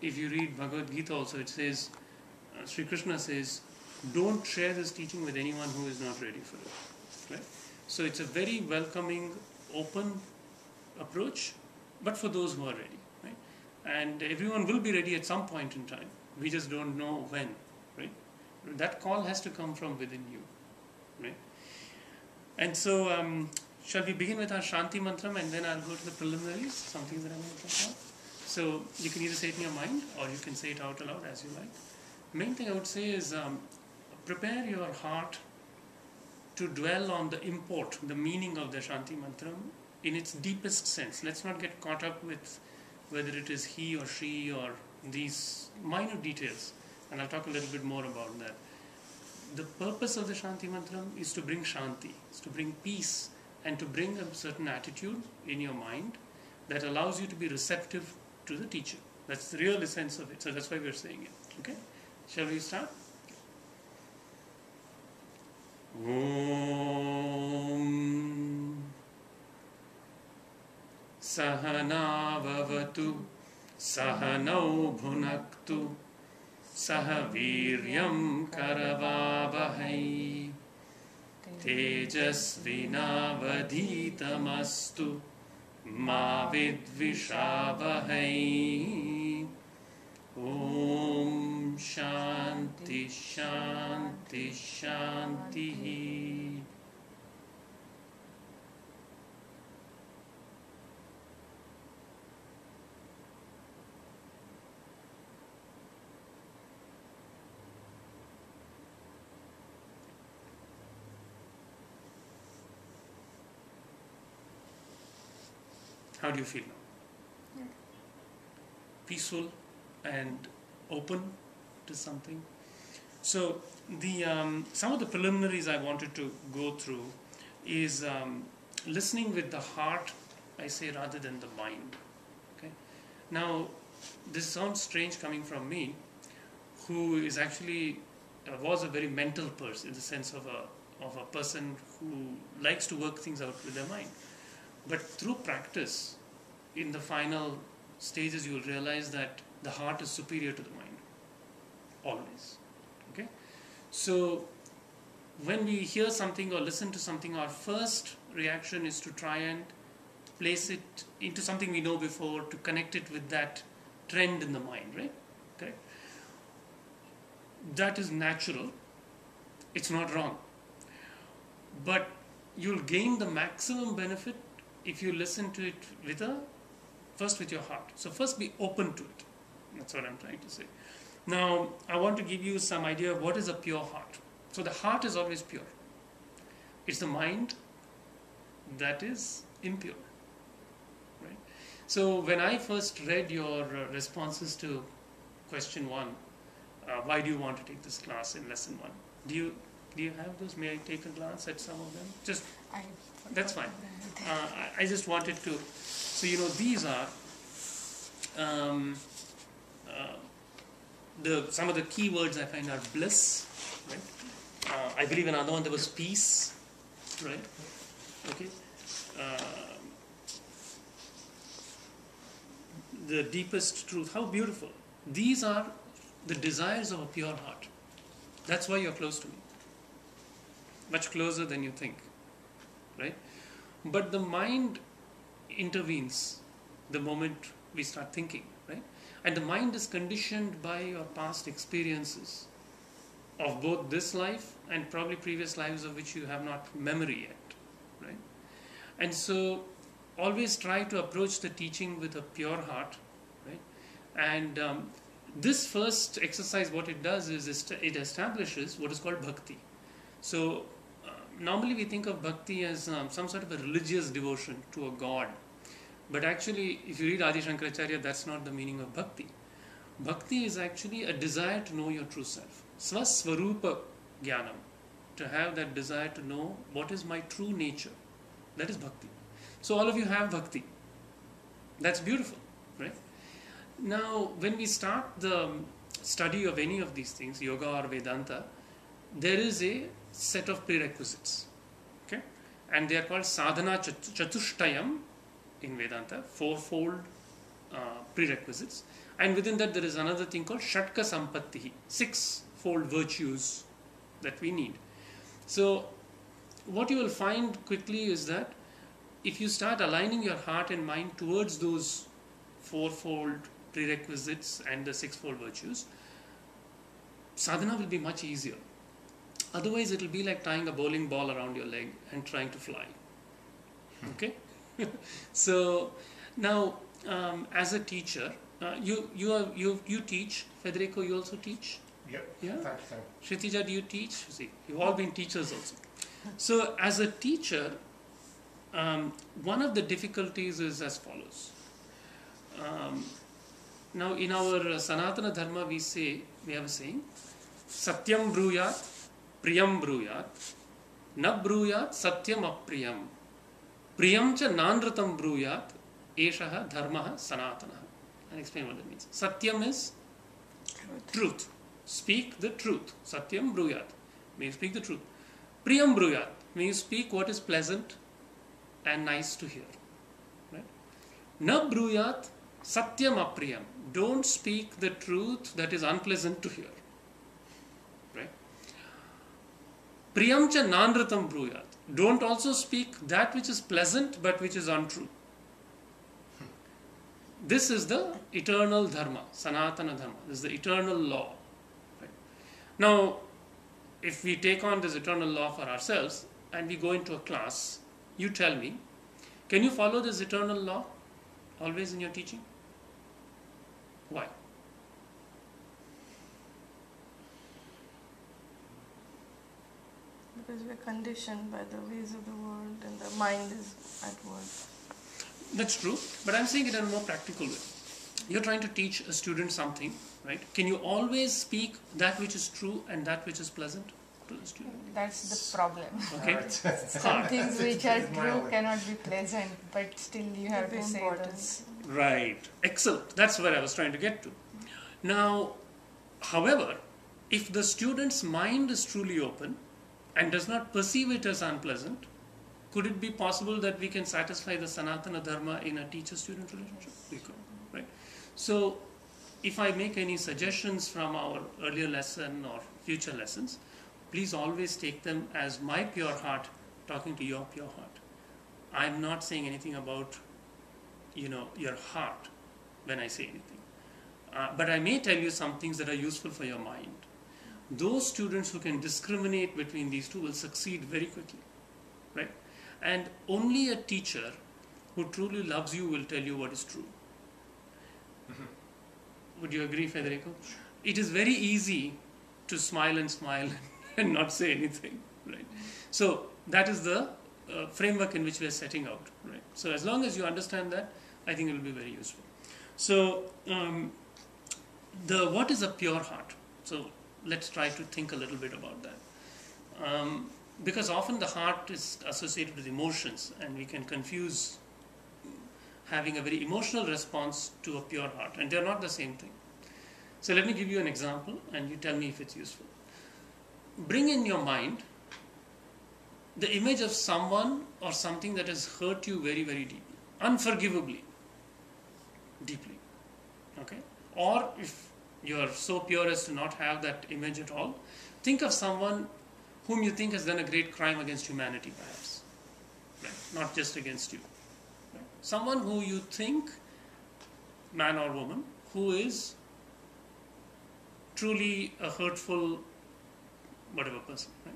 if you read Bhagavad Gita also, it says, Sri Krishna says, don't share this teaching with anyone who is not ready for it. Right? So it's a very welcoming, open approach, but for those who are ready. Right? And everyone will be ready at some point in time. We just don't know when. Right? That call has to come from within you. Right? And so, shall we begin with our Shanti Mantram, and then I'll go to the preliminaries, some things that I'm going to talk about. So you can either say it in your mind or you can say it out aloud as you like. Main thing I would say is prepare your heart to dwell on the import, the meaning of the Shanti Mantram in its deepest sense. Let's not get caught up with whether it is he or she or these minor details, and I'll talk a little bit more about that. The purpose of the Shanti Mantram is to bring Shanti, is to bring peace, and to bring a certain attitude in your mind that allows you to be receptive to the teacher. That's the real essence of it. So that's why we're saying it. Okay? Shall we start? Om Sahana Vavatu Sahanau Bhunaktu Sahaviryam Karavavahai Tejasvinavadhitamastu Ma Vidvishavahai. Om Shanti Shanti Shanti. How do you feel now? Yeah. Peaceful and open to something. So the some of the preliminaries I wanted to go through is listening with the heart, I say, rather than the mind. Okay. Now this sounds strange coming from me, who is actually was a very mental person in the sense of a person who likes to work things out with their mind. But through practice, in the final stages, you will realize that the heart is superior to the mind. Always. Okay? So, when we hear something or listen to something, our first reaction is to try and place it into something we know before, to connect it with that trend in the mind, right? Okay? That is natural. It's not wrong. But you'll gain the maximum benefit if you listen to it first with your heart. So first be open to it. That's what I'm trying to say. Now, I want to give you some idea of what is a pure heart. So the heart is always pure. It's the mind that is impure. Right? So when I first read your responses to question 1, why do you want to take this class in lesson 1? Do you have those? May I take a glance at some of them? Just that's fine. I just wanted to. So these are some of the key words I find are bliss, right? I believe another one there was peace, right? Okay. The deepest truth. How beautiful! These are the desires of a pure heart. That's why you're close to me. Much closer than you think, right? But the mind intervenes the moment we start thinking, right? And the mind is conditioned by your past experiences of both this life and probably previous lives of which you have not memory yet, right? And so always try to approach the teaching with a pure heart, right? And this first exercise, what it does is it establishes what is called bhakti. So normally we think of bhakti as some sort of a religious devotion to a god. But actually, if you read Adi Shankaracharya, that's not the meaning of bhakti. Bhakti is actually a desire to know your true self. Swaswarupa Jnanam. To have that desire to know what is my true nature. That is bhakti. So all of you have bhakti. That's beautiful, right? Now, when we start the study of any of these things, yoga or Vedanta, there is a set of prerequisites. Okay? And they are called sadhana chatushtayam in Vedanta, fourfold prerequisites. And within that there is another thing called Shatka Sampattihi, six-fold virtues that we need. So what you will find quickly is that if you start aligning your heart and mind towards those fourfold prerequisites and the sixfold virtues, sadhana will be much easier. Otherwise it will be like tying a bowling ball around your leg and trying to fly. Okay? So now as a teacher, you teach. Federico, you also teach? Yep. Yeah? Thank you. Kshitija, do you teach? See, you've all been teachers also. So as a teacher, one of the difficulties is as follows. Now in our Sanatana Dharma we have a saying, Satyam bruyat, priyam bruyat, na bruyat satyam apriyam, priyam cha nanratam bruyat, eshaha dharmaha sanatana. I'll explain what that means. Satyam is truth. Speak the truth. Satyam bruyat. May you speak the truth. Priyam bruyat. May you speak what is pleasant and nice to hear. Right? Na bruyat satyam apriyam. Don't speak the truth that is unpleasant to hear. Right? Priyam cha nanratam bruyat. Don't also speak that which is pleasant but which is untrue. This is the eternal dharma, Sanatana Dharma. This is the eternal law. Right? Now, if we take on this eternal law for ourselves and we go into a class, you tell me, can you follow this eternal law always in your teaching? Why? Because we're conditioned by the ways of the world and the mind is at work. That's true, but I'm saying it in a more practical way. You're trying to teach a student something, right? Can you always speak that which is true and that which is pleasant to the student? That's the problem. Okay? Some things which are true cannot be pleasant, but still you have to say this. Right. Excellent. That's where I was trying to get to. Now, however, if the student's mind is truly open and does not perceive it as unpleasant, could it be possible that we can satisfy the Sanatana Dharma in a teacher-student relationship? We could, right? So, if I make any suggestions from our earlier lesson or future lessons, please always take them as my pure heart talking to your pure heart. I'm not saying anything about, your heart when I say anything. But I may tell you some things that are useful for your mind. Those students who can discriminate between these two will succeed very quickly, right? And only a teacher who truly loves you will tell you what is true. Would you agree, Federico? It is very easy to smile and not say anything, right? So that is the framework in which we are setting out, right? So as long as you understand that, I think it will be very useful. So what is a pure heart? So let's try to think a little bit about that. Because often the heart is associated with emotions and we can confuse having a very emotional response to a pure heart, and they're not the same thing. So let me give you an example and you tell me if it's useful. Bring in your mind the image of someone or something that has hurt you very, very deeply, unforgivably, deeply, okay? Or if you're so pure as to not have that image at all, think of someone whom you think has done a great crime against humanity, perhaps, right? Not just against you. Right? Someone who you think, man or woman, who is truly a hurtful, whatever person. Right?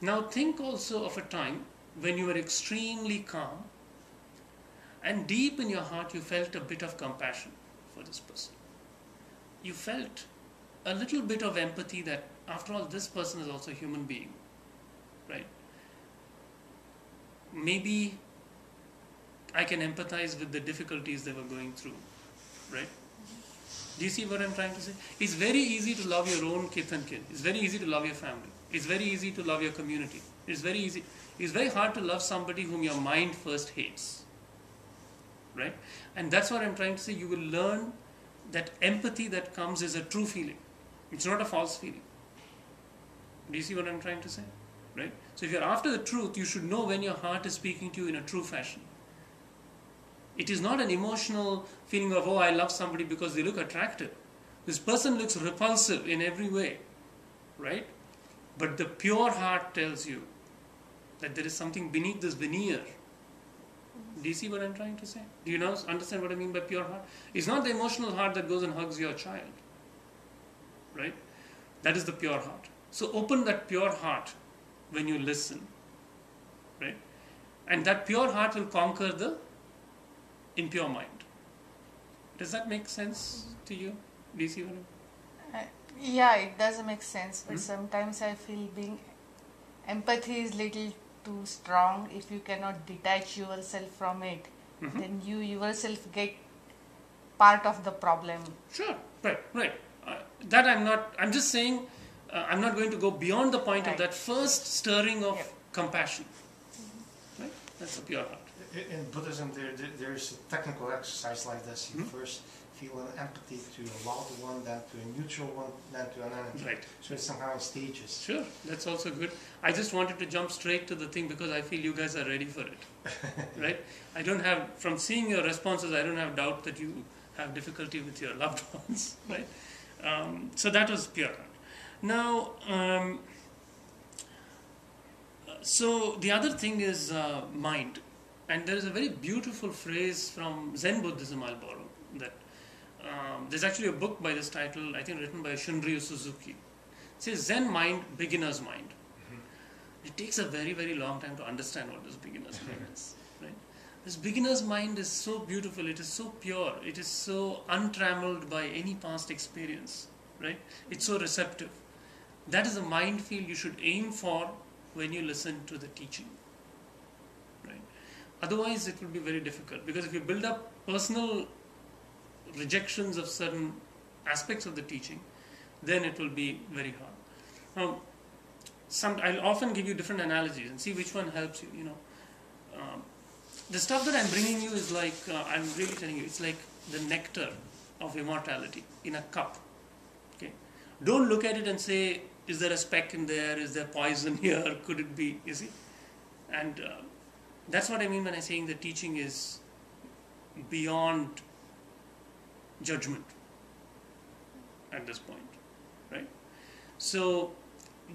Now think also of a time when you were extremely calm and deep in your heart you felt a bit of compassion for this person. You felt a little bit of empathy that after all this person is also a human being, right? Maybe I can empathize with the difficulties they were going through, right? Do you see what I'm trying to say? It's very easy to love your own kith and kin. It's very easy to love your family. It's very easy to love your community. It's very easy. It's very hard to love somebody whom your mind first hates, right? And that's what I'm trying to say. You will learn that empathy that comes is a true feeling. It's not a false feeling. Do you see what I'm trying to say? Right? So if you're after the truth, you should know when your heart is speaking to you in a true fashion. It is not an emotional feeling of, oh, I love somebody because they look attractive. This person looks repulsive in every way, right? But the pure heart tells you that there is something beneath this veneer. Do you see what I'm trying to say? Do you understand what I mean by pure heart? It's not the emotional heart that goes and hugs your child, right? That is the pure heart. So open that pure heart when you listen, right? And that pure heart will conquer the impure mind. Does that make sense to you? Do you see what I mean? Yeah, it does make sense, but sometimes I feel being empathy is little too strong. If you cannot detach yourself from it, then you yourself get part of the problem. Sure, right. That I'm just saying, I'm not going to go beyond the point of that first stirring of compassion. Right? That's a pure heart. In Buddhism, there's a technical exercise like this. You first feel an empathy to a loved one, then to a neutral one, then to an enemy. Right. So it's somehow in stages. Sure, that's also good. I just wanted to jump straight to the thing because I feel you guys are ready for it. Right? I don't have, from seeing your responses, I don't have doubt that you have difficulty with your loved ones. Right? So that was pure heart. Now, so the other thing is mind. And there is a very beautiful phrase from Zen Buddhism I'll borrow. That there's actually a book by this title, I think written by Shunryu Suzuki. It says Zen mind, beginner's mind. It takes a very, very long time to understand what this beginner's mind is. Right? This beginner's mind is so beautiful, it is so pure, it is so untrammeled by any past experience. Right? It's so receptive. That is a mind field you should aim for when you listen to the teaching. Right? Otherwise it will be very difficult, because if you build up personal rejections of certain aspects of the teaching, then it will be very hard. Now, I'll often give you different analogies and see which one helps you. The stuff that I'm bringing you is like, I'm really telling you, it's like the nectar of immortality in a cup. Okay, don't look at it and say, is there a speck in there? Is there poison here? Could it be? You see, and that's what I mean when I'm saying the teaching is beyond judgment at this point, right? So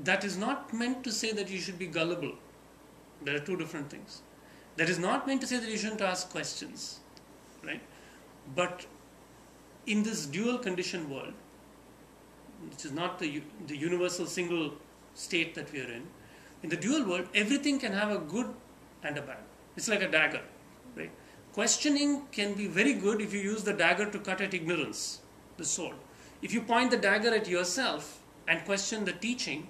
that is not meant to say that you should be gullible. There are two different things. That is not meant to say that you shouldn't ask questions, right? But in this dual conditioned world, which is not the universal single state that we are in the dual world, everything can have a good and a bad. It's like a dagger, right? Questioning can be very good if you use the dagger to cut at ignorance, the sword. If you point the dagger at yourself and question the teaching,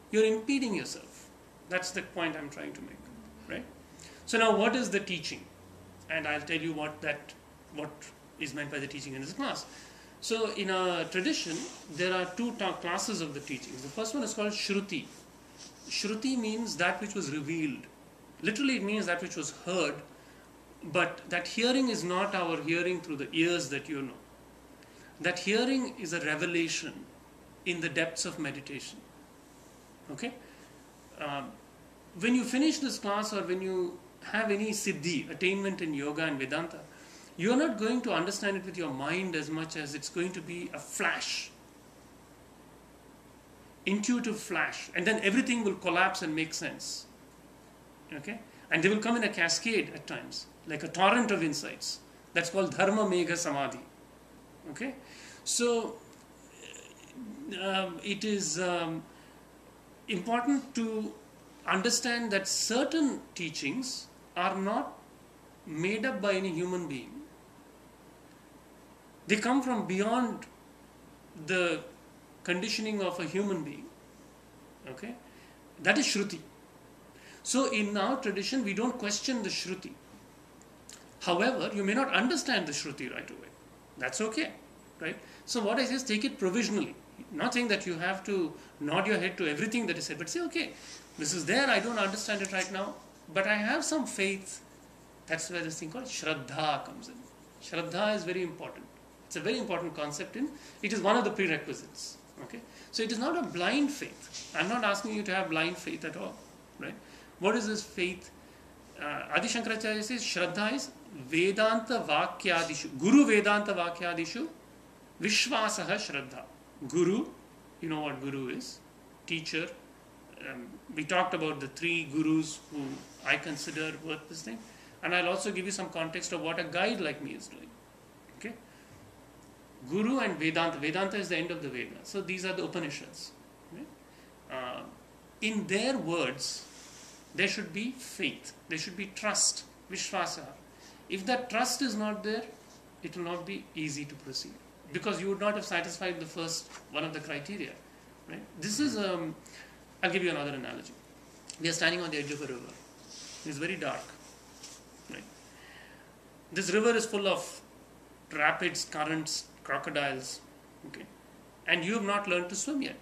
you're impeding yourself. That's the point I'm trying to make, right? So now what is the teaching? And I'll tell you what is meant by the teaching in this class. So in a tradition, there are two classes of the teachings. The first one is called Shruti. Shruti means that which was revealed. Literally it means that which was heard, but that hearing is not our hearing through the ears that you know. That hearing is a revelation in the depths of meditation. Okay? When you finish this class, or when you have any siddhi, attainment in yoga and Vedanta, you are not going to understand it with your mind as much as it's going to be a flash. Intuitive flash. And then everything will collapse and make sense. Okay? And they will come in a cascade at times, like a torrent of insights. That's called Dharma Megha Samadhi. Okay? So, it is important to understand that certain teachings are not made up by any human being. They come from beyond the conditioning of a human being. Okay? That is Shruti. So in our tradition, we don't question the Shruti. However, you may not understand the Shruti right away. That's okay, right? So what I say is take it provisionally. Not saying that you have to nod your head to everything that is said, but say, okay, this is there, I don't understand it right now, but I have some faith. That's where this thing called Shraddha comes in. Shraddha is very important. It's a very important concept it is one of the prerequisites. Okay? So it is not a blind faith. I'm not asking you to have blind faith at all, right? What is this faith? Adi Shankaracharya says Shraddha is Vedanta Vakyadishu, Guru Vedanta Vakyadishu, Vishwasaha Shraddha. Guru, you know what Guru is? Teacher. We talked about the 3 gurus who I consider worth this thing. And I'll also give you some context of what a guide like me is doing. Okay? Guru and Vedanta. Vedanta is the end of the Veda. So these are the Upanishads. Right? In their words, there should be faith. There should be trust. Vishwasa. If that trust is not there, it will not be easy to proceed. Because you would not have satisfied the first one of the criteria. Right? This is, I'll give you another analogy. We are standing on the edge of a river. It's very dark. Right? This river is full of rapids, currents, crocodiles. Okay? And you have not learned to swim yet.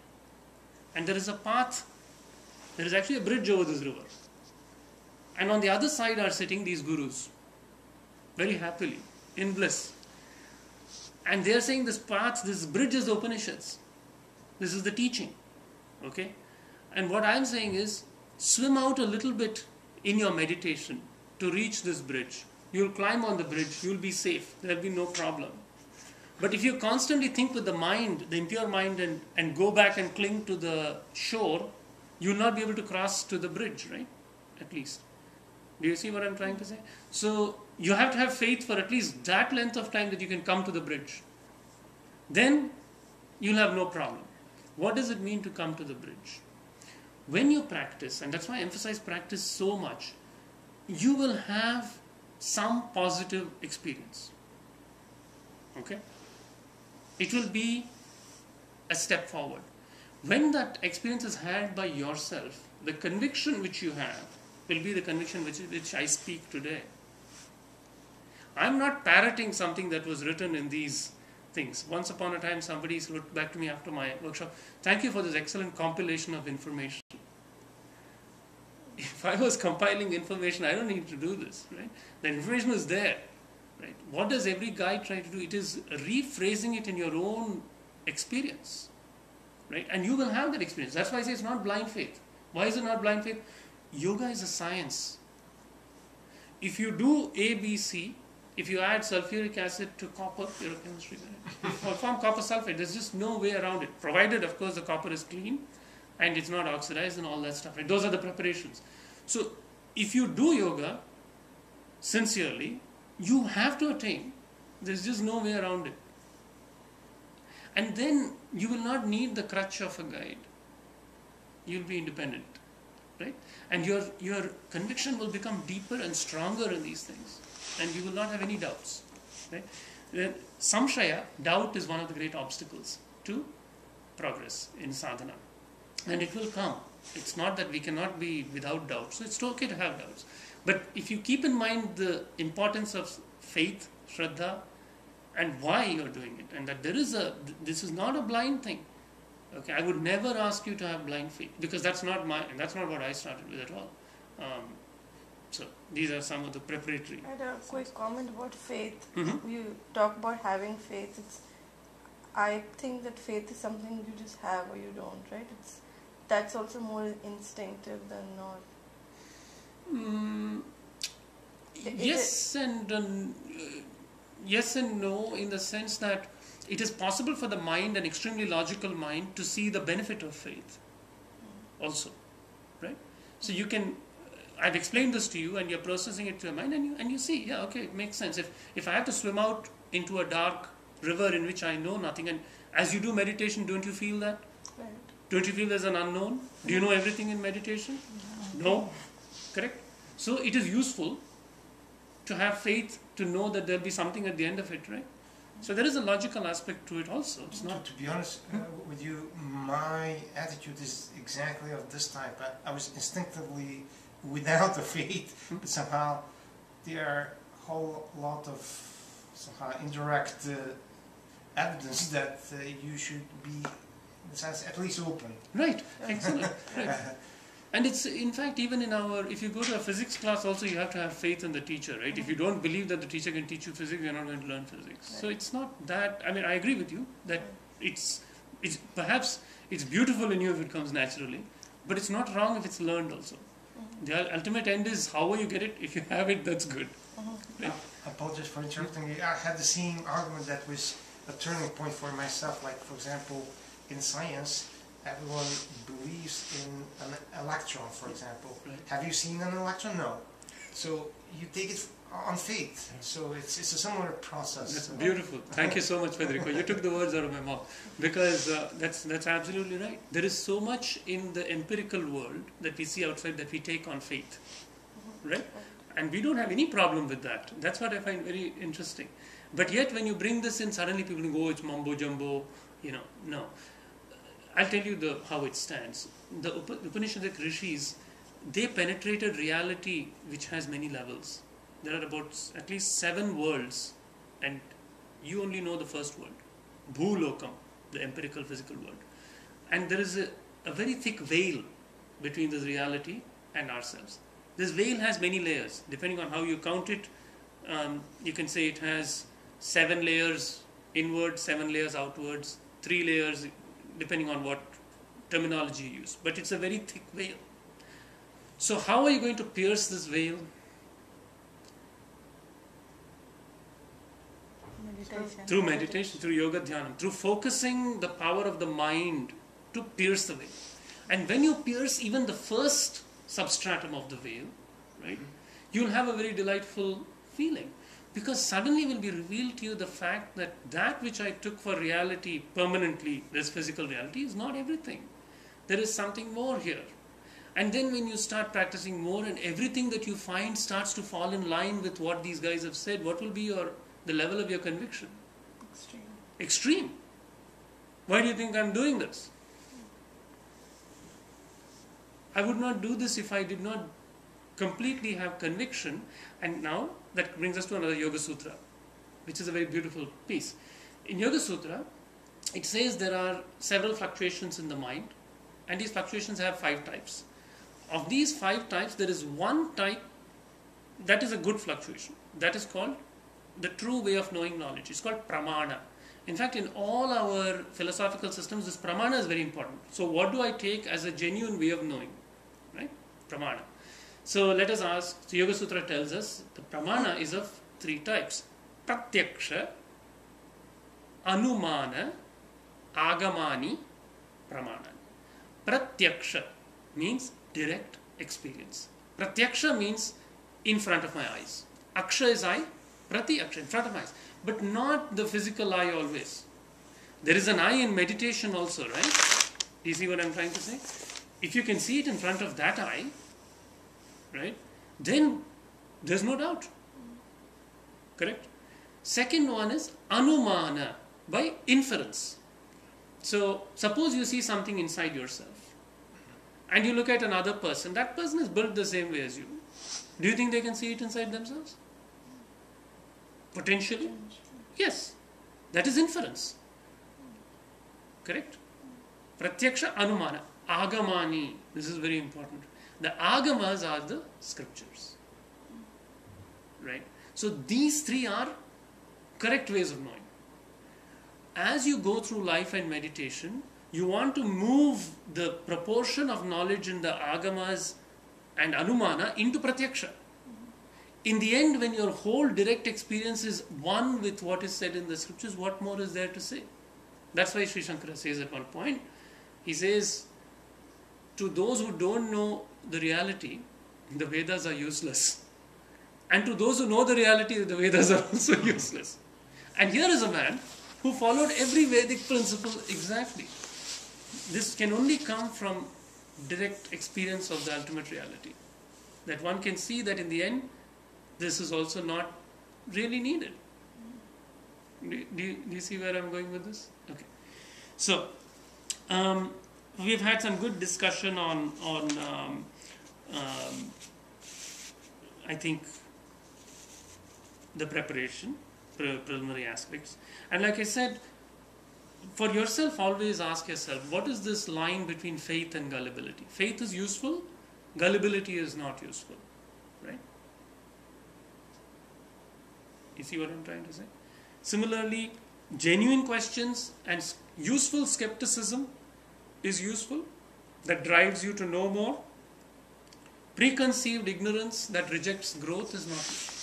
And there is a path. There is actually a bridge over this river. And on the other side are sitting these gurus. Very happily, in bliss. And they are saying this path, this bridge is the Upanishads. This is the teaching. Okay? And what I am saying is, swim out a little bit in your meditation to reach this bridge. You'll climb on the bridge, you'll be safe, there'll be no problem. But if you constantly think with the mind, the impure mind, and go back and cling to the shore, you'll not be able to cross to the bridge, right? At least. Do you see what I'm trying to say? So, you have to have faith for at least that length of time that you can come to the bridge. Then, you'll have no problem. What does it mean to come to the bridge? When you practice, and that's why I emphasize practice so much, you will have some positive experience. Okay? It will be a step forward. When that experience is had by yourself, the conviction which you have will be the conviction which I speak today. I'm not parroting something that was written in these things. Once upon a time, somebody wrote back to me after my workshop, "Thank you for this excellent compilation of information." If I was compiling information, I don't need to do this, right? The information is there, right? What does every guide try to do? It is rephrasing it in your own experience, right? And you will have that experience. That's why I say it's not blind faith. Why is it not blind faith? Yoga is a science. If you do A, B, C, if you add sulfuric acid to copper, you're a chemistry guy. Or form copper sulfate, there's just no way around it. Provided, of course, the copper is clean and it's not oxidized and all that stuff. Right? Those are the preparations. So, if you do yoga sincerely, you have to attain. There's just no way around it. And then you will not need the crutch of a guide. You'll be independent. Right? And your conviction will become deeper and stronger in these things. And you will not have any doubts. Right? Samshaya, doubt, is one of the great obstacles to progress in sadhana. And it will come. It's not that we cannot be without doubt. So it's okay to have doubts. But if you keep in mind the importance of faith, shraddha, and why you're doing it, and that this is not a blind thing. Okay, I would never ask you to have blind faith, because that's not what I started with at all. So these are some of the preparatory. I had a quick comment about faith. Mm-hmm. You talk about having faith. I think that faith is something you just have or you don't, right? That's also more instinctive than not. Yes and no, in the sense that it is possible for the mind, an extremely logical mind, to see the benefit of faith also, right? So you can, I've explained this to you and you're processing it to your mind and you see, yeah, okay, it makes sense. If I have to swim out into a dark river in which I know nothing, and as you do meditation, don't you feel that? Right. Don't you feel there's an unknown? Do you know everything in meditation? No. Correct? So it is useful to have faith, to know that there'll be something at the end of it, right? So there is a logical aspect to it also. It's not. To be honest with you, my attitude is exactly of this type. I was instinctively without the faith, but somehow there are a whole lot of somehow indirect evidence that you should be, in a sense, at least open. Right. Excellent. Right. And it's, in fact, even in if you go to a physics class also, you have to have faith in the teacher, right? If you don't believe that the teacher can teach you physics, you're not going to learn physics. Right. So it's not that, I mean, I agree with you that it's perhaps it's beautiful in you if it comes naturally, but it's not wrong if it's learned also. The ultimate end is however you get it. If you have it, that's good. Right? Apologies for interrupting you. I had the same argument that was a turning point for myself. Like, for example, in science, everyone believes in an electron, for example. Right. Have you seen an electron? No. So you take it on faith. So it's a similar process. That's beautiful. Thank you so much, Federico. You took the words out of my mouth, because that's absolutely right. There is so much in the empirical world that we see outside that we take on faith, right? And we don't have any problem with that. That's what I find very interesting. But yet, when you bring this in, suddenly people think, "Oh, it's mumbo jumbo." No. I'll tell you how it stands. The Upanishadic rishis, they penetrated reality, which has many levels. There are about at least 7 worlds, and you only know the first world, Bhulokam, the empirical physical world. And there is a very thick veil between this reality and ourselves. This veil has many layers. Depending on how you count it, you can say it has 7 layers inwards, 7 layers outwards, 3 layers, depending on what terminology you use. But it's a very thick veil. So how are you going to pierce this veil? Meditation. Through meditation, through Yoga DhyAnam, through focusing the power of the mind to pierce the veil. And when you pierce even the first substratum of the veil, right, you'll have a very delightful feeling. Because suddenly will be revealed to you the fact that which I took for reality permanently, this physical reality, is not everything. There is something more here. And then when you start practicing more and everything that you find starts to fall in line with what these guys have said, what will be the level of your conviction? Extreme. Why do you think I'm doing this? I would not do this if I did not completely have conviction. And now that brings us to another Yoga Sutra, which is a very beautiful piece. In Yoga Sutra, it says there are several fluctuations in the mind, and these fluctuations have 5 types. Of these 5 types, there is one type that is a good fluctuation. That is called the true way of knowing knowledge. It's called pramana. In fact, in all our philosophical systems, this pramana is very important. So what do I take as a genuine way of knowing? Right? Pramana. So let us ask, so Yoga Sutra tells us the pramana is of 3 types. Pratyaksha, Anumana, Agamani, Pramana. Pratyaksha means direct experience. Pratyaksha means in front of my eyes. Aksha is eye, Pratyaksha, in front of my eyes. But not the physical eye always. There is an eye in meditation also, right? Do you see what I'm trying to say? If you can see it in front of that eye, right, then there's no doubt. Correct? Second one is Anumana, by inference. So, suppose you see something inside yourself and you look at another person. That person is built the same way as you. Do you think they can see it inside themselves? Potentially? Yes. That is inference. Correct? Pratyaksha, Anumana, Agamani. This is very important. The Agamas are the scriptures. Right? So these 3 are correct ways of knowing. As you go through life and meditation, you want to move the proportion of knowledge in the Agamas and Anumana into Pratyaksha. In the end, when your whole direct experience is one with what is said in the scriptures, what more is there to say? That's why Sri Shankara says at one point, he says, to those who don't know the reality, the Vedas are useless. And to those who know the reality, the Vedas are also useless. And here is a man who followed every Vedic principle exactly. This can only come from direct experience of the ultimate reality. That one can see that in the end, this is also not really needed. Do you see where I'm going with this? Okay. So, we've had some good discussion on I think, the preparation, preliminary aspects. And like I said, for yourself, always ask yourself, what is this line between faith and gullibility? Faith is useful, gullibility is not useful. Right? You see what I'm trying to say? Similarly, genuine questions and useful skepticism is useful, that drives you to know more. Preconceived ignorance that rejects growth is not useful.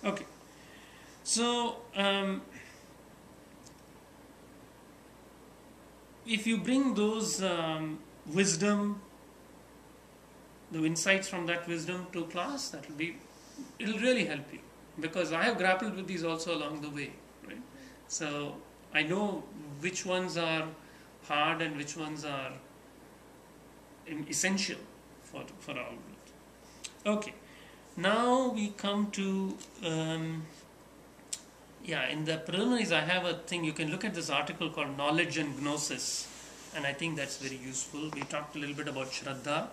Okay. So, if you bring those wisdom, the insights from that wisdom to class, it'll really help you, because I have grappled with these also along the way, right? So I know which ones are hard and which ones are essential for our growth. Okay, now we come to in the preliminaries I have a thing. You can look at this article called Knowledge and Gnosis, and I think that's very useful. We talked a little bit about Shraddha,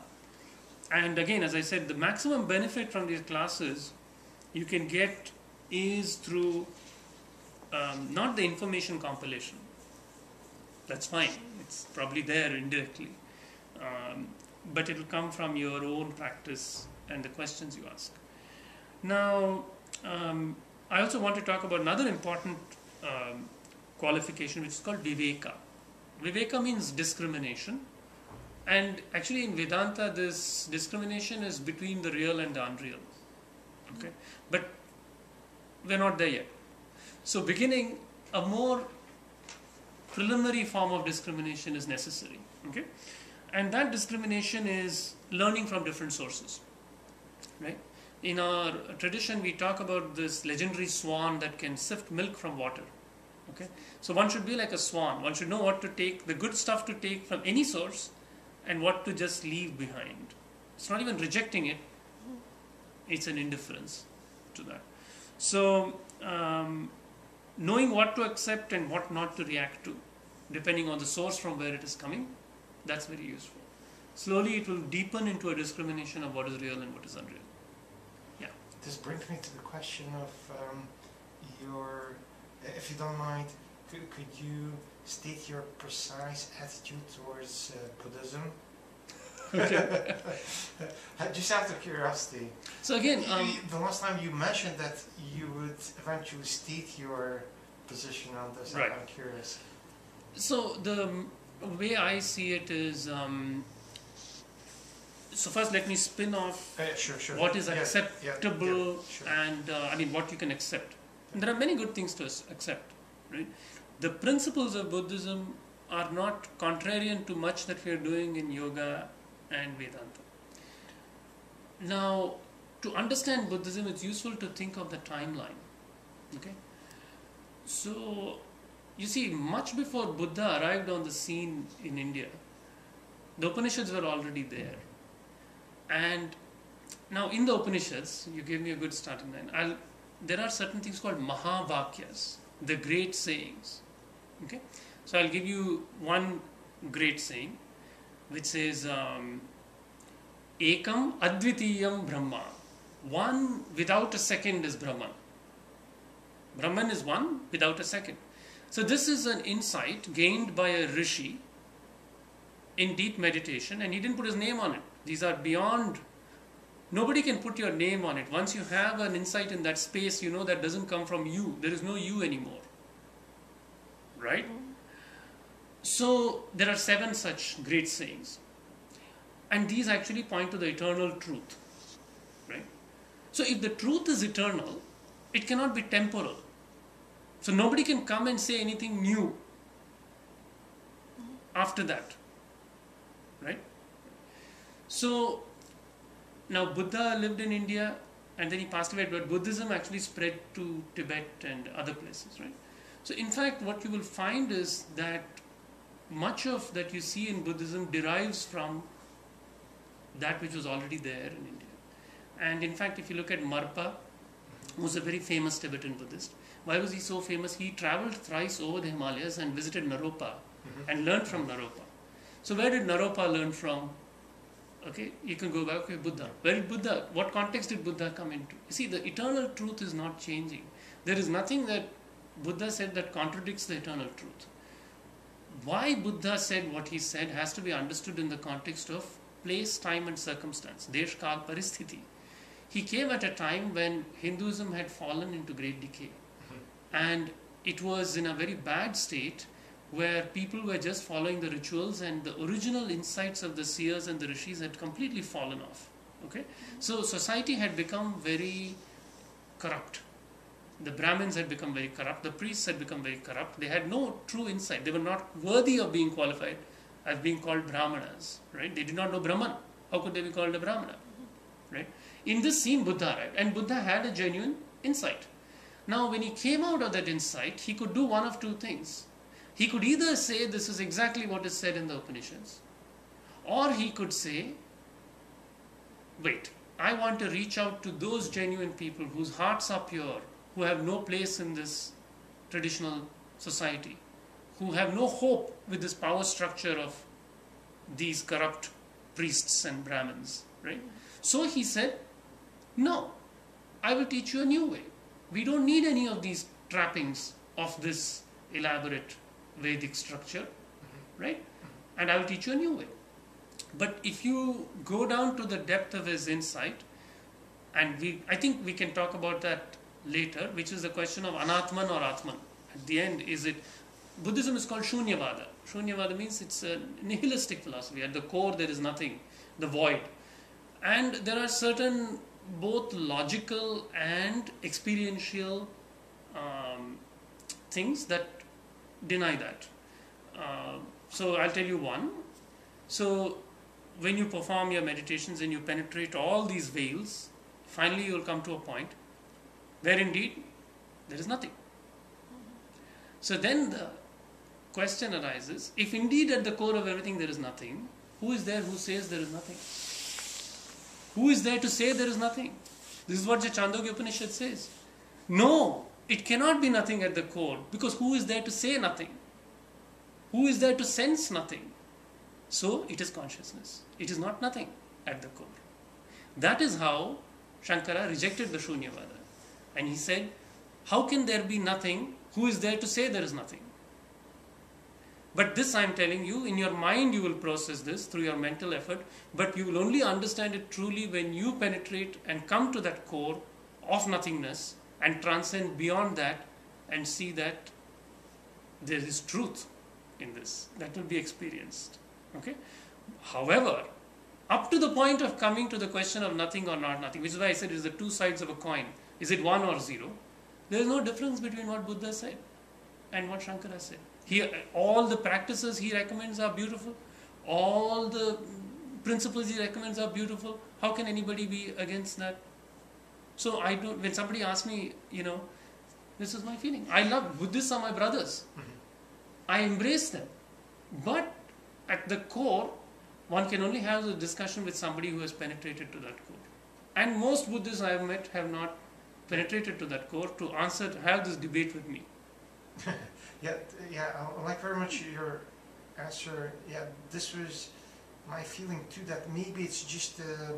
and again, as I said, the maximum benefit from these classes you can get is through not the information compilation. That's fine, it's probably there indirectly, but it will come from your own practice and the questions you ask. Now, I also want to talk about another important qualification, which is called Viveka. Viveka means discrimination, and actually in Vedanta this discrimination is between the real and the unreal. Okay, but we're not there yet. So beginning, a more preliminary form of discrimination is necessary. Okay, and that discrimination is learning from different sources, right? In our tradition, we talk about this legendary swan that can sift milk from water. Okay, so one should be like a swan. One should know what to take, the good stuff to take from any source, and what to just leave behind. It's not even rejecting it, it's an indifference to that. So, knowing what to accept and what not to react to, depending on the source from where it is coming, that's very useful. Slowly it will deepen into a discrimination of what is real and what is unreal. Yeah. This brings me to the question of if you don't mind, could you state your precise attitude towards Buddhism? Okay. Just out of curiosity. So again, the last time you mentioned that you would eventually state your position on this. Right. I'm curious. So the way I see it is, so first let me spin off Sure. what is acceptable sure. and what you can accept. And there are many good things to accept, right? The principles of Buddhism are not contrarian to much that we are doing in yoga and Vedanta. Now, to understand Buddhism, it's useful to think of the timeline. Okay, so you see, much before Buddha arrived on the scene in India, the Upanishads were already there. And now in the Upanishads, you gave me a good starting line. There are certain things called Mahavakyas, the great sayings. Okay, so I'll give you one great saying, which says, Ekam Advitiyam Brahma. One without a second is Brahman. Brahman is one without a second. So this is an insight gained by a rishi in deep meditation, and he didn't put his name on it. These are beyond, nobody can put your name on it. Once you have an insight in that space, you know that doesn't come from you. There is no you anymore. Right? So there are 7 such great sayings. And these actually point to the eternal truth. Right? So if the truth is eternal, it cannot be temporal. So nobody can come and say anything new after that. Right? So now Buddha lived in India and then he passed away, but Buddhism actually spread to Tibet and other places, right? So in fact, what you will find is that much of that you see in Buddhism derives from that which was already there in India. And in fact, if you look at Marpa, who was a very famous Tibetan Buddhist, why was he so famous? He traveled thrice over the Himalayas and visited Naropa and learned from Naropa. So where did Naropa learn from? Okay, you can go back to Buddha. Where did Buddha, what context did Buddha come into? You see, the eternal truth is not changing. There is nothing that Buddha said that contradicts the eternal truth. Why Buddha said what he said has to be understood in the context of place, time and circumstance. Desh, Kal, Paristhiti. He came at a time when Hinduism had fallen into great decay. And it was in a very bad state where people were just following the rituals and the original insights of the seers and the rishis had completely fallen off. Okay, so society had become very corrupt. The Brahmins had become very corrupt. The priests had become very corrupt. They had no true insight. They were not worthy of being qualified as being called Brahmanas. Right? They did not know Brahman. How could they be called a Brahmana? Right? In this scene, Buddha arrived, and Buddha had a genuine insight. Now, when he came out of that insight, he could do one of two things. He could either say this is exactly what is said in the Upanishads, or he could say, wait, I want to reach out to those genuine people whose hearts are pure, who have no place in this traditional society, who have no hope with this power structure of these corrupt priests and Brahmins, right? So he said, no, I will teach you a new way. We don't need any of these trappings of this elaborate Vedic structure, right? And I will teach you a new way. But if you go down to the depth of his insight, and I think we can talk about that later, which is the question of Anatman or Atman. At the end, Buddhism is called Shunyavada. Shunyavada means it's a nihilistic philosophy. At the core, there is nothing, the void. And there are certain both logical and experiential things that deny that. So I'll tell you one. So when you perform your meditations and you penetrate all these veils, finally you will come to a point where indeed there is nothing. So then the question arises, if indeed at the core of everything there is nothing, who is there who says there is nothing? Who is there to say there is nothing? This is what the Chandogya Upanishad says. No, it cannot be nothing at the core, because who is there to say nothing? Who is there to sense nothing? So it is consciousness. It is not nothing at the core. That is how Shankara rejected the Shunyavada. And he said, how can there be nothing? Who is there to say there is nothing? But this I am telling you, in your mind you will process this through your mental effort, but you will only understand it truly when you penetrate and come to that core of nothingness and transcend beyond that and see that there is truth in this. That will be experienced. Okay? However, up to the point of coming to the question of nothing or not nothing, which is why I said it is the two sides of a coin. Is it 1 or 0? There is no difference between what Buddha said and what Shankara said. All the practices he recommends are beautiful. All the principles he recommends are beautiful. How can anybody be against that? So when somebody asks me, this is my feeling. I love Buddhists are my brothers. I embrace them. But at the core, one can only have a discussion with somebody who has penetrated to that core. And most Buddhists I have met have not penetrated to that core to have this debate with me. Yeah, I like very much your answer. Yeah, this was my feeling too, that maybe it's just a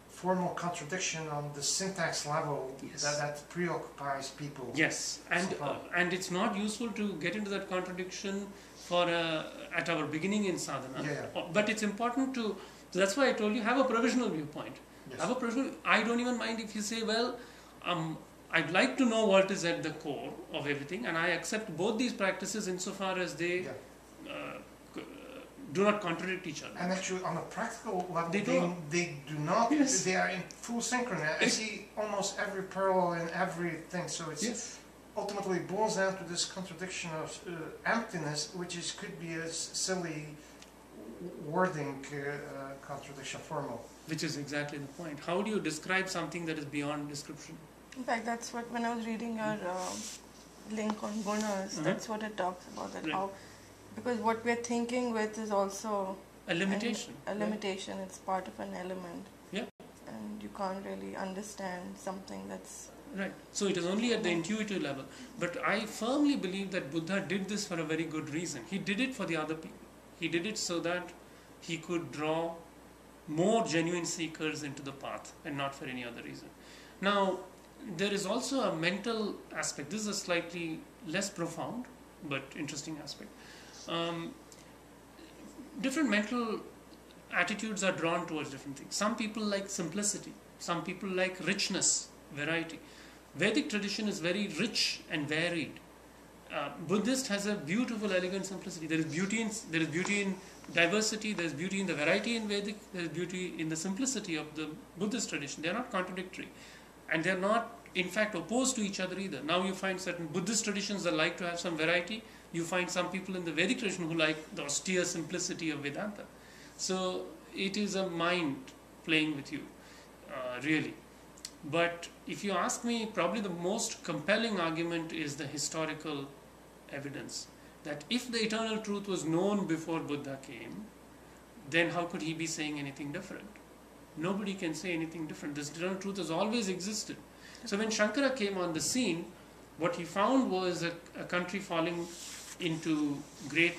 formal contradiction on the syntax level. Yes. that preoccupies people. Yes, and it's not useful to get into that contradiction at our beginning in sadhana. Yeah. But it's important to, that's why I told you, have a provisional viewpoint. Yes. Have a provisional, I don't even mind if you say, well, I'd like to know what is at the core of everything, and I accept both these practices insofar as they do not contradict each other. And actually, on a practical level, they do not. Yes. They are in full synchrony. I see almost every parallel in everything. So it's ultimately boils down to this contradiction of emptiness, which could be a silly wording contradiction, formal. Which is exactly the point. How do you describe something that is beyond description? In fact, that's what, when I was reading your link on gunas, that's what it talks about, that how, because what we're thinking with is also a limitation. A limitation, it's part of an element. Yeah. And you can't really understand something that's... Right. So it is only at the intuitive level. But I firmly believe that Buddha did this for a very good reason. He did it for the other people. He did it so that he could draw more genuine seekers into the path and not for any other reason. Now, there is also a mental aspect. This is a slightly less profound but interesting aspect. Different mental attitudes are drawn towards different things. Some people like simplicity. Some people like richness, variety. Vedic tradition is very rich and varied. Buddhist has a beautiful, elegant simplicity. There is beauty in diversity. There is beauty in the variety in Vedic. There is beauty in the simplicity of the Buddhist tradition. They are not contradictory, and they are not, in fact, opposed to each other either. Now you find certain Buddhist traditions that like to have some variety. You find some people in the Vedic tradition who like the austere simplicity of Vedanta. So it is a mind playing with you, really. But if you ask me, probably the most compelling argument is the historical evidence that if the eternal truth was known before Buddha came, then how could he be saying anything different? Nobody can say anything different. This eternal truth has always existed. So when Shankara came on the scene, what he found was a country falling into great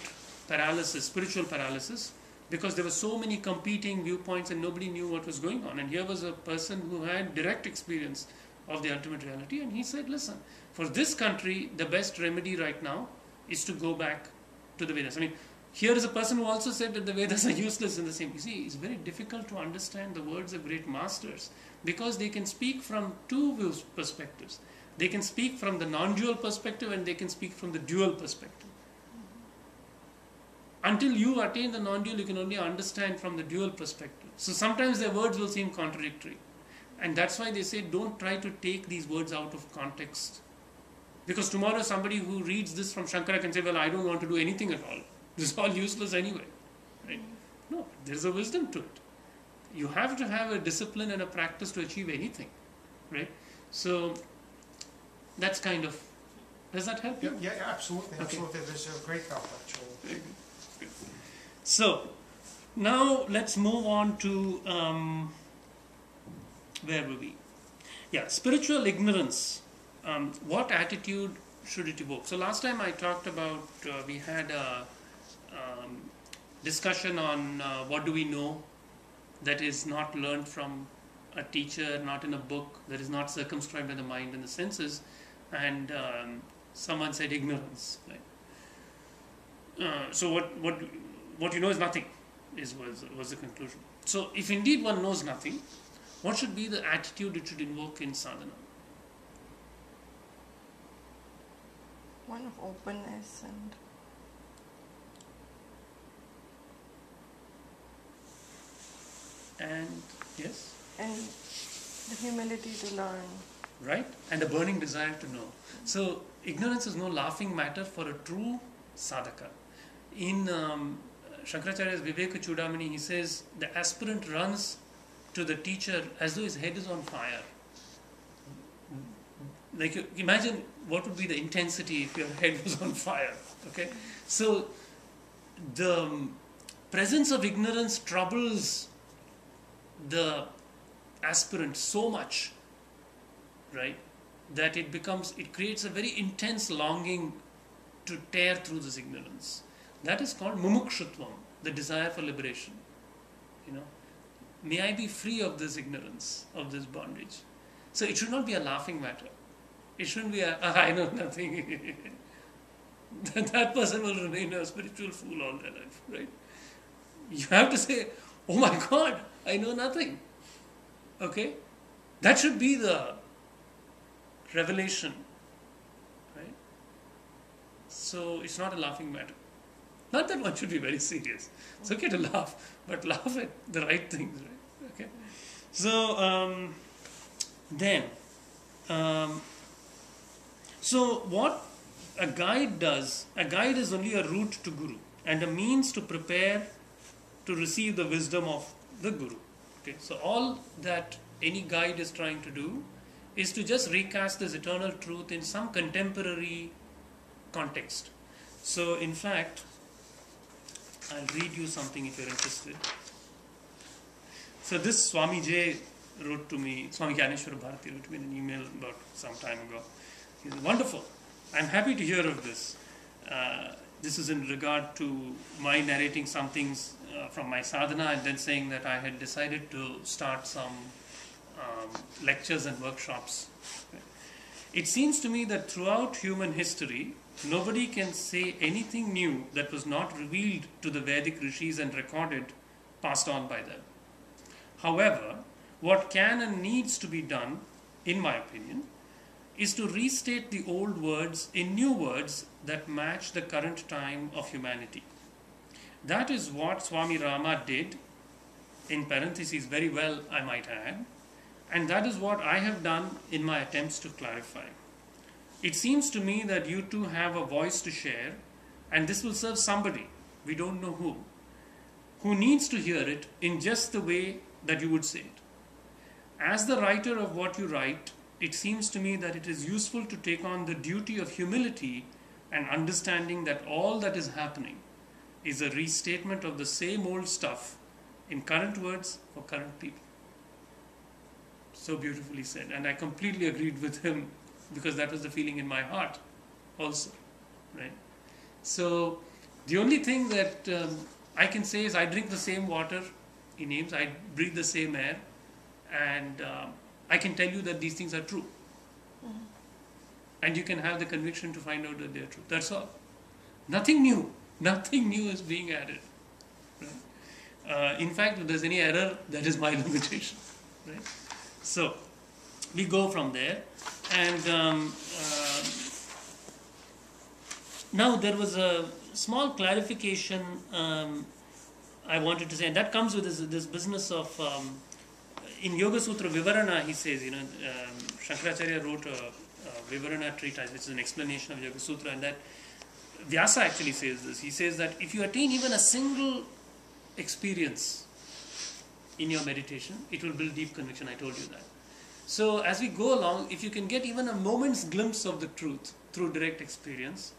paralysis, spiritual paralysis, because there were so many competing viewpoints and nobody knew what was going on. And here was a person who had direct experience of the ultimate reality, and he said, listen, for this country, the best remedy right now is to go back to the Vedas. I mean, here is a person who also said that the Vedas are useless in the same. You see, it's very difficult to understand the words of great masters because they can speak from two perspectives. They can speak from the non-dual perspective and they can speak from the dual perspective. Until you attain the non-dual, you can only understand from the dual perspective. So sometimes their words will seem contradictory. And that's why they say, don't try to take these words out of context. Because tomorrow somebody who reads this from Shankara can say, well, I don't want to do anything at all. This is all useless anyway. Right? No, there's a wisdom to it. You have to have a discipline and a practice to achieve anything. Right? So that's kind of, does that help you? Yeah, absolutely. Okay. Absolutely. There's a great help, actually. Very good. So, now let's move on to, where were we? Yeah, spiritual ignorance. What attitude should it evoke? So last time I talked about, we had a discussion on what do we know that is not learned from a teacher, not in a book, that is not circumscribed by the mind and the senses, and someone said ignorance. Right? So what you know is nothing, was the conclusion. So if indeed one knows nothing, what should be the attitude it should invoke in sadhana? One of openness And yes? and the humility to learn. Right? And a burning desire to know. So ignorance is no laughing matter for a true sadhaka. In Shankaracharya's Viveka Chudamani, he says the aspirant runs to the teacher as though his head is on fire. Like, imagine what would be the intensity if your head was on fire. Okay, so the presence of ignorance troubles the aspirant so much, right, that it creates a very intense longing to tear through this ignorance. That is called mumukshutvam, the desire for liberation. You know, may I be free of this ignorance, of this bondage. So it should not be a laughing matter. It shouldn't be I know nothing. That person will remain a spiritual fool all their life, right? You have to say, oh my God, I know nothing. Okay? That should be the revelation, right? So it's not a laughing matter. Not that one should be very serious. It's okay to laugh, but laugh at the right things, right? Okay. So so what a guide does, a guide is only a route to Guru and a means to prepare to receive the wisdom of the Guru. Okay. So all that any guide is trying to do is to just recast this eternal truth in some contemporary context. So in fact, I'll read you something if you're interested. So this Swami J wrote to me, Swami Gyaneshwara Bharati wrote to me in an email about some time ago. He said, wonderful, I'm happy to hear of this. This is in regard to my narrating some things from my sadhana and then saying that I had decided to start some lectures and workshops. It seems to me that throughout human history, nobody can say anything new that was not revealed to the Vedic rishis and recorded, passed on by them. However, what can and needs to be done, in my opinion, is to restate the old words in new words that match the current time of humanity. That is what Swami Rama did, in parentheses, very well, I might add, and that is what I have done in my attempts to clarify. It seems to me that you two have a voice to share, and this will serve somebody, we don't know who needs to hear it in just the way that you would say it. As the writer of what you write, it seems to me that it is useful to take on the duty of humility and understanding that all that is happening is a restatement of the same old stuff in current words for current people. So beautifully said, and I completely agreed with him because that was the feeling in my heart also, right? So the only thing that I can say is I drink the same water, he names, I breathe the same air, and I can tell you that these things are true. And you can have the conviction to find out that they are true. That's all. Nothing new is being added. Right? In fact, if there's any error, that is my limitation. Right? So we go from there, and now there was a small clarification I wanted to say, and that comes with this business of in Yoga Sutra Vivarana, he says, Shankaracharya wrote a Vivarana treatise, which is an explanation of Yoga Sutra, and that Vyasa actually says this. He says that if you attain even a single experience in your meditation, it will build deep conviction. I told you that. So as we go along, if you can get even a moment's glimpse of the truth through direct experience,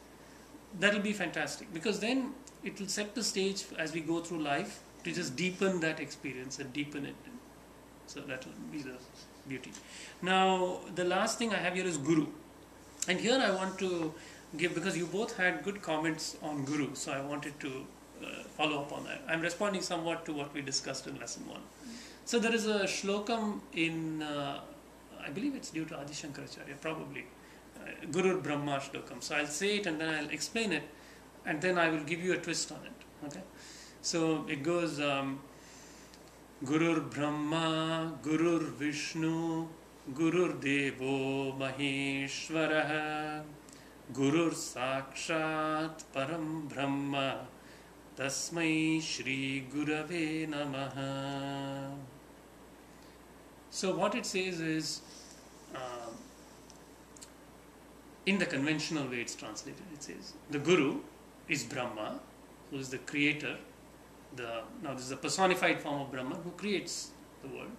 that will be fantastic, because then it will set the stage as we go through life to just deepen that experience and deepen it. So that will be the beauty. Now the last thing I have here is Guru, and here I want to give, because you both had good comments on Guru, so I wanted to follow up on that. I'm responding somewhat to what we discussed in lesson 1. So there is a shlokam in, I believe it's due to Adi Shankaracharya, probably, Guru Brahma shlokam. So I'll say it and then I'll explain it, and then I will give you a twist on it. Okay? So it goes, Gurur Brahma, Gurur Vishnu, Gurur Devo Maheshwaraha, Gurur Sakshat Param Brahma, Tasmai Shri Gurave Namaha. So what it says is, in the conventional way it's translated, it says, the Guru is Brahma, who is the creator. Now this is a personified form of Brahman who creates the world.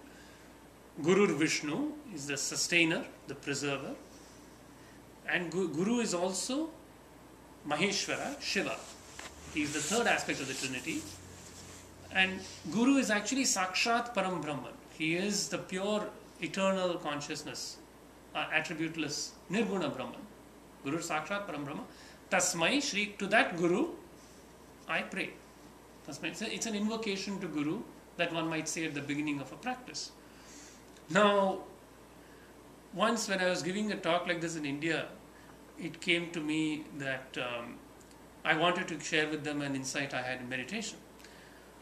Guru Vishnu is the sustainer, the preserver. And Guru is also Maheshwara, Shiva. He is the third aspect of the Trinity. And Guru is actually Sakshat Param Brahman. He is the pure eternal consciousness, attributeless Nirguna Brahman. Guru Sakshat Param Brahma. Tasmai Shri, to that Guru I pray. It's an invocation to Guru that one might say at the beginning of a practice. Now, once when I was giving a talk like this in India, it came to me that I wanted to share with them an insight I had in meditation.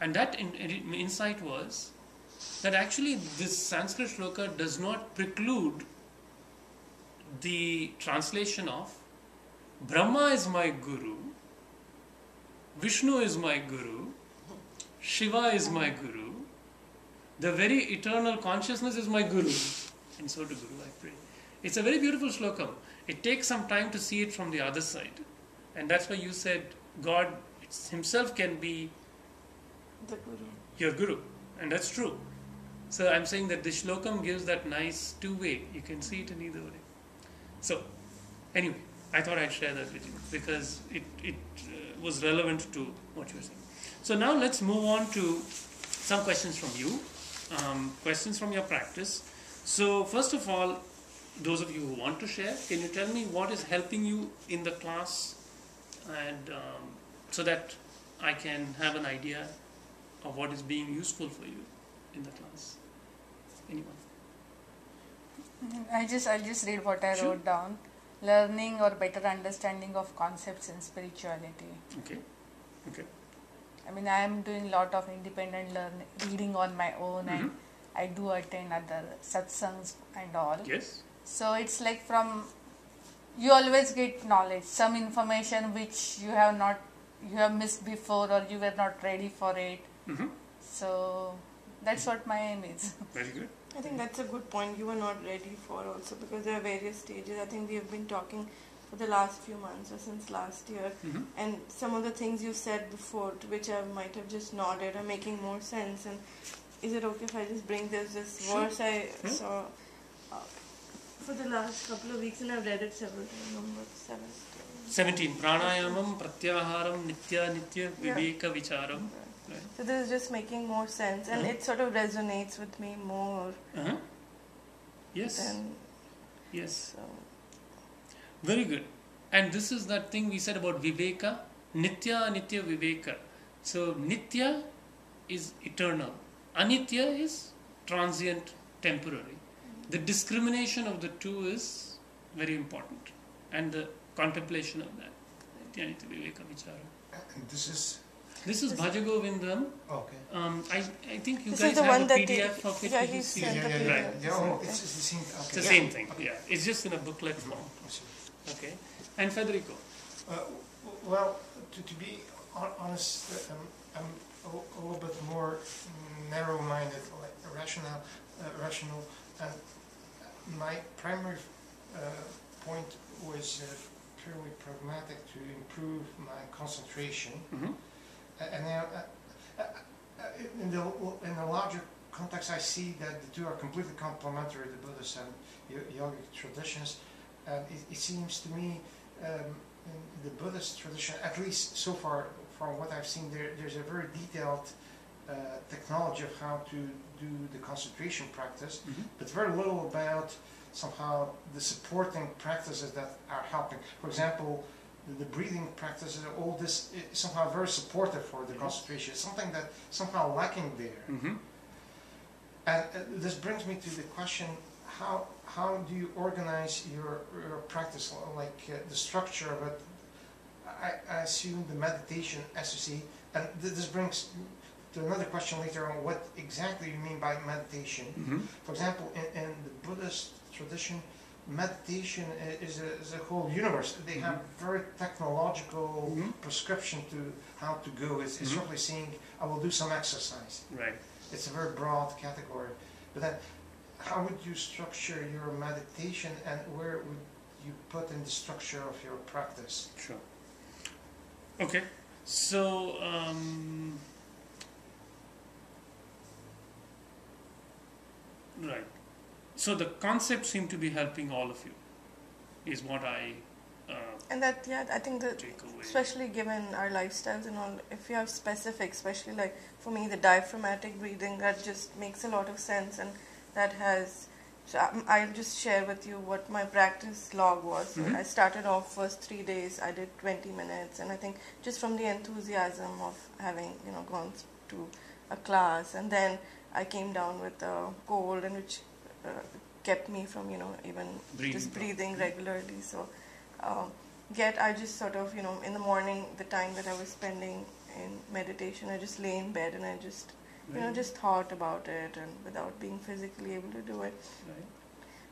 And that insight was that actually this Sanskrit shloka does not preclude the translation of Brahma is my Guru, Vishnu is my Guru, Shiva is my Guru, the very eternal consciousness is my Guru, and so to Guru I pray. It's a very beautiful slokam. It takes some time to see it from the other side, and that's why you said God himself can be The Guru. your Guru, and that's true. So I'm saying that this slokam gives that nice two-way, you can see it in either way. So anyway, I thought I'd share that with you because it was relevant to what you were saying. So now let's move on to some questions from you, questions from your practice. So first of all, those of you who want to share, can you tell me what is helping you in the class, and so that I can have an idea of what is being useful for you in the class? Anyone? I'll just read what I Sure. wrote down. Learning or better understanding of concepts in spirituality. Okay. Okay. I mean, I am doing a lot of independent reading on my own, and Mhm. I do attend other satsangs and all. Yes. So it's like from, you always get knowledge, some information which you have missed before, or you were not ready for it. So that's what my aim is. Very good. I think that's a good point. You were not ready for also, because there are various stages. I think we have been talking for the last few months or since last year, and some of the things you said before, to which I might have just nodded, are making more sense. And is it okay if I just bring this verse I saw for the last couple of weeks, and I've read it several times, number 17. Pranayamam, pratyaharam, nitya nitya viveka vicharam. Right. So this is just making more sense, and it sort of resonates with me more. Yes. Than, yes. So. Very good. And this is that thing we said about viveka, nitya anitya viveka. So nitya is eternal, anitya is transient, temporary. The discrimination of the two is very important, and the contemplation of that. Nitya anitya viveka vichara. And This is Bhajagovindam. okay. I think you This guys is the have one a that PDF of it. yeah, Did you he see sent it? the Yeah, PDF. Right. Yeah, oh, it's the same. Okay. It's the same thing. Yeah, it's just in a booklet form. I see. Okay. And Federico. Well, to be honest, I'm a little bit more narrow-minded, like rational, and my primary point was purely pragmatic, to improve my concentration. And now, in the larger context, I see that the two are completely complementary, the Buddhist and yogic traditions. And it seems to me, in the Buddhist tradition, at least so far from what I've seen, there's a very detailed technology of how to do the concentration practice, but very little about somehow the supporting practices that are helping. For example, the breathing practices, all this is somehow very supportive for the concentration. It's something that somehow lacking there. And this brings me to the question: how do you organize your practice, like the structure of it? I assume the meditation associate, and this brings to another question later on: what exactly you mean by meditation? For example, in the Buddhist tradition, meditation is a whole universe. They have very technological prescription to how to go. It's simply saying, I will do some exercise. Right. It's a very broad category. But then, how would you structure your meditation, and where would you put in the structure of your practice? Sure. Okay. So, right. So the concepts seem to be helping all of you, is what I And that, yeah, I think that, take away. especially given our lifestyles and all, if you have specific, especially like for me, the diaphragmatic breathing, that just makes a lot of sense, and that has. So I'll just share with you what my practice log was. So I started off first 3 days, I did 20 minutes, and I think just from the enthusiasm of having gone to a class, and then I came down with a cold, and which kept me from even just breathing regularly. So I just sort of in the morning, the time that I was spending in meditation, I just lay in bed and I just just thought about it, and without being physically able to do it. Right.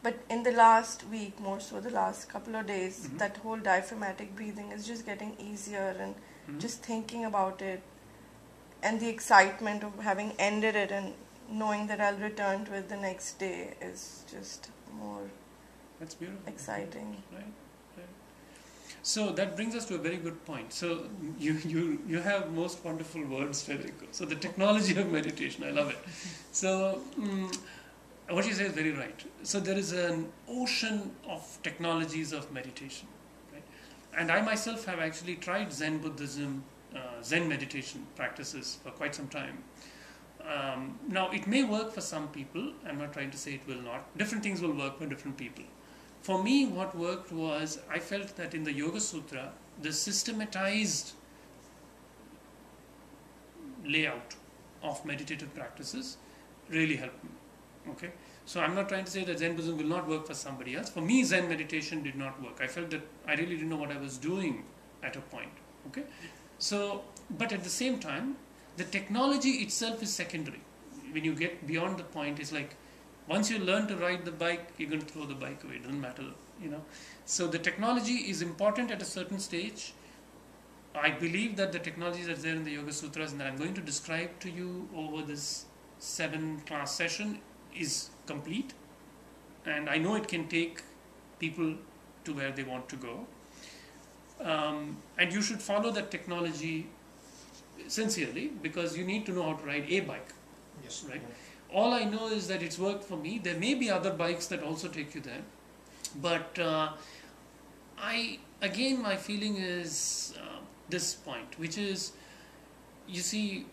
But in the last week, more so the last couple of days, that whole diaphragmatic breathing is just getting easier, and just thinking about it, and the excitement of having ended it and knowing that I'll return to it the next day is just more That's beautiful. exciting. Right. So that brings us to a very good point. So you have most wonderful words, Federico. So the technology of meditation, I love it. So what you say is very right. So there is an ocean of technologies of meditation, right? And I myself have actually tried Zen Buddhism, Zen meditation practices for quite some time. Now it may work for some people. I'm not trying to say it will not. Different things will work for different people. For me, what worked was, I felt that in the Yoga Sutra, the systematized layout of meditative practices really helped me. Okay, so I'm not trying to say that Zen Buddhism will not work for somebody else. For me, Zen meditation did not work. I felt that I really didn't know what I was doing at a point. Okay, so but at the same time, the technology itself is secondary. When you get beyond the point, it's like Once you learn to ride the bike, you're going to throw the bike away. It doesn't matter, you know. So the technology is important at a certain stage. I believe that the technology that's there in the Yoga Sutras and that I'm going to describe to you over this 7-class session is complete. And I know it can take people to where they want to go. And you should follow that technology sincerely, because you need to know how to ride a bike. Yes. Right? Yeah. All I know is that it's worked for me. There may be other bikes that also take you there. But my feeling is this point, which is, you see,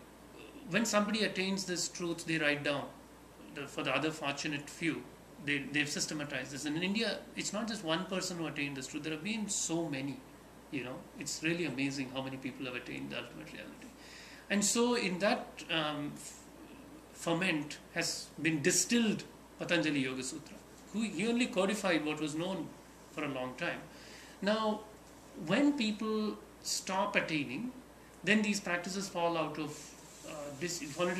when somebody attains this truth, they write down. For the other fortunate few, they've systematized this. And in India, it's not just one person who attained this truth. There have been so many. You know, it's really amazing how many people have attained the ultimate reality. And so in that ferment has been distilled Patanjali Yoga Sutra. He only codified what was known for a long time. Now, when people stop attaining, then these practices fall into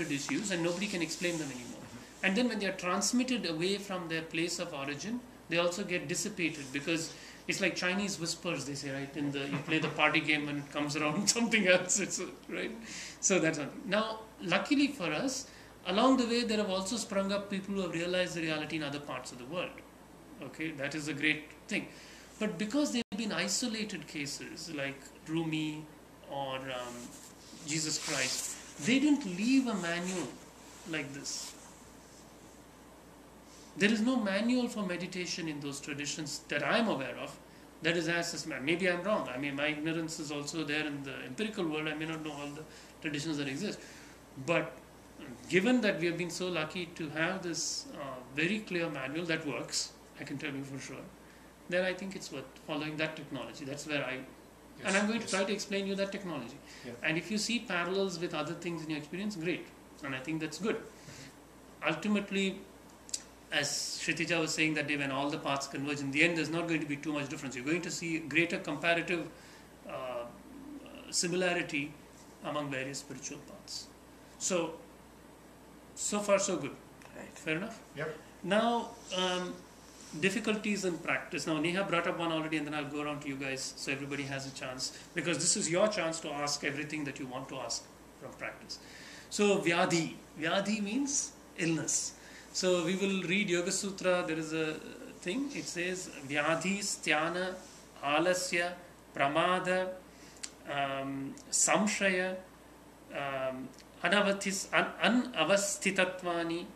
disuse, and nobody can explain them anymore. And then when they are transmitted away from their place of origin, they also get dissipated, because it's like Chinese whispers, they say, right? You play the party game and it comes around something else, right? So that's one thing. Now, luckily for us, along the way, there have also sprung up people who have realized the reality in other parts of the world. Okay, that is a great thing. But because there have been isolated cases like Rumi or Jesus Christ, they didn't leave a manual like this. There is no manual for meditation in those traditions that I'm aware of that is as systematic. Maybe I'm wrong. I mean, my ignorance is also there in the empirical world. I may not know all the traditions that exist. But given that we have been so lucky to have this very clear manual that works, I can tell you for sure, then I think it's worth following that technology. That's where and I'm going to try to explain you that technology. Yeah. And if you see parallels with other things in your experience, great. And I think that's good. Ultimately, as Kshitija was saying that day, when all the paths converge, in the end there's not going to be too much difference. You're going to see greater comparative similarity among various spiritual paths. So far so good. Right. Fair enough? Yep. Now, difficulties in practice. Now, Neha brought up one already, and then I'll go around to you guys so everybody has a chance, because this is your chance to ask everything that you want to ask from practice. So, Vyadhi. Vyadhi means illness. So, we will read Yoga Sutra. There is a thing. It says, Vyadhi, Sthana, Alasya, Pramada, Samshaya, Anavastitatvani,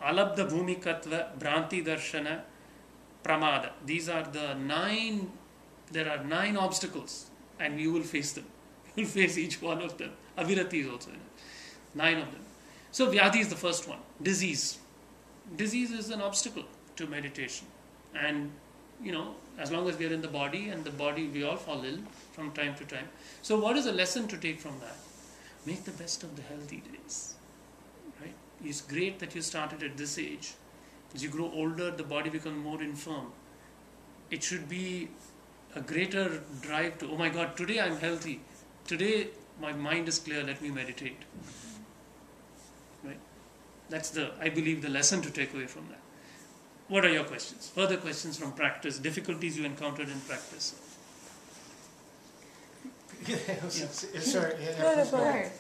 Alabdha Bhumikatva, Bhranti Darshana, Pramada. These are the 9, there are 9 obstacles, and you will face them. You will face each one of them. Avirati is also in it. 9 of them. So Vyadhi is the first one. Disease. Disease is an obstacle to meditation. And, you know, as long as we are in the body, and the body, we all fall ill from time to time. So what is a lesson to take from that? Make the best of the healthy days. Right? It's great that you started at this age. As you grow older, the body becomes more infirm. It should be a greater drive to, oh my God, today I'm healthy. Today my mind is clear, let me meditate. Right? That's I believe, the lesson to take away from that. What are your questions? Further questions from practice, difficulties you encountered in practice? Sorry. Go ahead.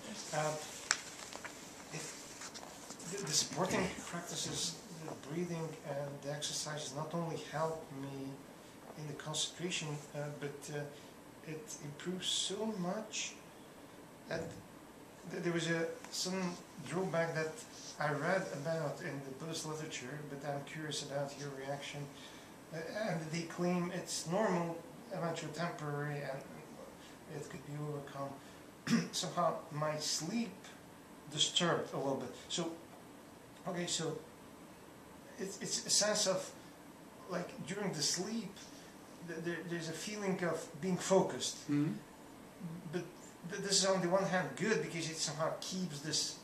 The supporting practices, the breathing and the exercises not only help me in the concentration, but it improves so much that there was some drawback that I read about in the Buddhist literature, but I'm curious about your reaction. And they claim it's normal, eventually temporary, and it could be overcome. Somehow my sleep disturbed a little bit. So it's a sense of, like, during the sleep, there's a feeling of being focused. Mm-hmm. But this is on the one hand good, because it somehow keeps this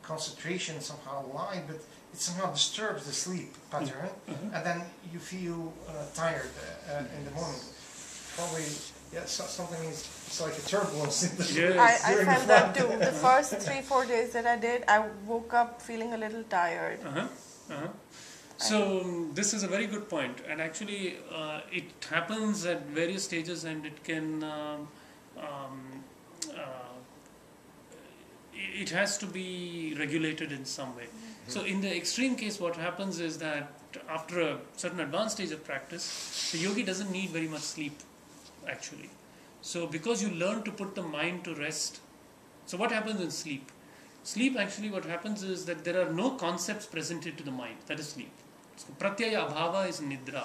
concentration somehow alive, but it somehow disturbs the sleep pattern, and then you feel tired in the morning. Probably Yeah, so something is, it's like a turbulence in the Yes. I during the felt that flight. too. The first 3-4 days that I did, I woke up feeling a little tired. Uh-huh. Uh-huh. So this is a very good point, and actually it happens at various stages, and it can it has to be regulated in some way. So in the extreme case, what happens is that after a certain advanced stage of practice, the yogi doesn't need very much sleep actually. So because you learn to put the mind to rest, so what happens in sleep? Sleep actually what happens is that there are no concepts presented to the mind. That is sleep. So pratyaya abhava is nidra.